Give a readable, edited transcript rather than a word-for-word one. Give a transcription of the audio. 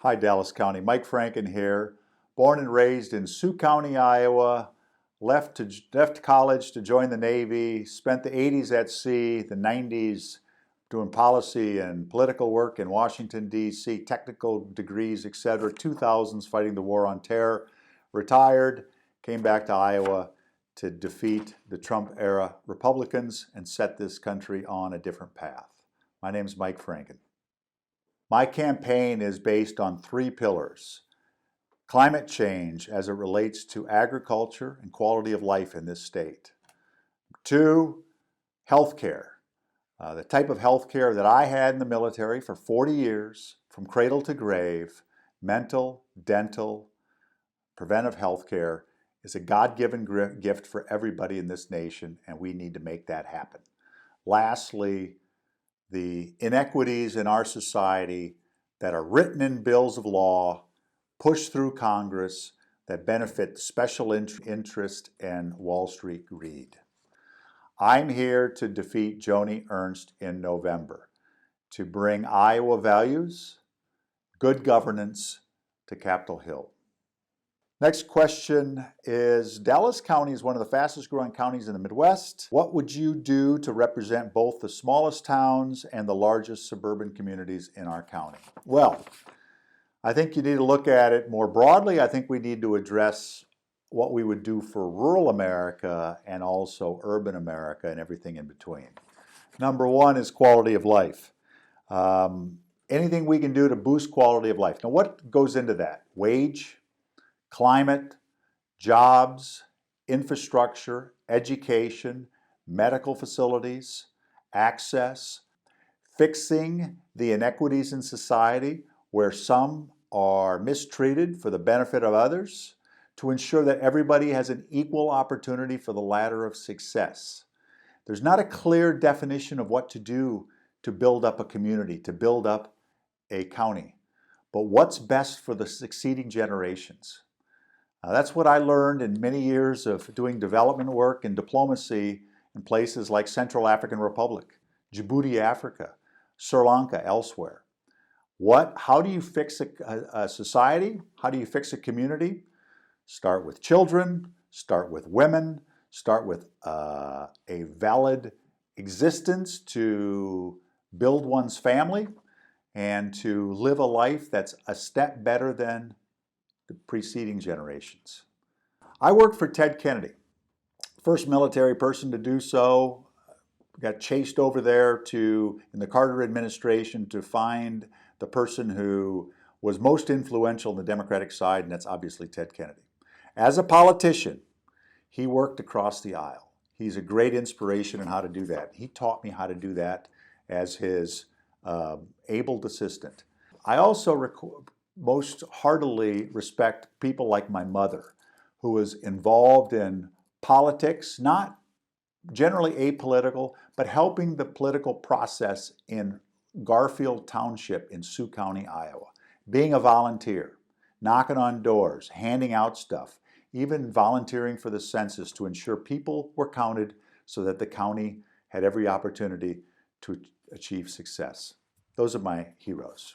Hi, Dallas County. Mike Franken here. Born and raised in Sioux County, Iowa. Left college to join the Navy. Spent the 80s at sea, the 90s doing policy and political work in Washington, D.C., technical degrees, etc. 2000s fighting the war on terror. Retired, came back to Iowa to defeat the Trump-era Republicans and set this country on a different path. My name is Mike Franken. My campaign is based on three pillars: climate change as it relates to agriculture and quality of life in this state. Two, healthcare. The type of healthcare that I had in the military for 40 years, from cradle to grave, mental, dental, preventive healthcare, is a God-given gift for everybody in this nation, and we need to make that happen. Lastly, the inequities in our society that are written in bills of law, pushed through Congress, that benefit special interest and Wall Street greed. I'm here to defeat Joni Ernst in November, to bring Iowa values, good governance to Capitol Hill. Next question is, Dallas County is one of the fastest growing counties in the Midwest. What would you do to represent both the smallest towns and the largest suburban communities in our county? Well, I think you need to look at it more broadly. I think we need to address what we would do for rural America and also urban America and everything in between. Number one is quality of life. Anything we can do to boost quality of life. Now, what goes into that? Wage, climate, jobs, infrastructure, education, medical facilities, access, fixing the inequities in society where some are mistreated for the benefit of others, to ensure that everybody has an equal opportunity for the ladder of success. There's not a clear definition of what to do to build up a community, to build up a county, but what's best for the succeeding generations. That's what I learned in many years of doing development work and diplomacy in places like Central African Republic, Djibouti, Africa, Sri Lanka, elsewhere. How do you fix a society? How do you fix a community? Start with children, start with women, start with a valid existence to build one's family and to live a life that's a step better than the preceding generations. I worked for Ted Kennedy, first military person to do so. Got chased over there in the Carter administration to find the person who was most influential in the Democratic side, and that's obviously Ted Kennedy. As a politician, he worked across the aisle. He's a great inspiration in how to do that. He taught me how to do that as his able assistant. I also most heartily respect people like my mother, who was involved in politics, not generally apolitical, but helping the political process in Garfield Township in Sioux County, Iowa. Being a volunteer, knocking on doors, handing out stuff, even volunteering for the census to ensure people were counted so that the county had every opportunity to achieve success. Those are my heroes.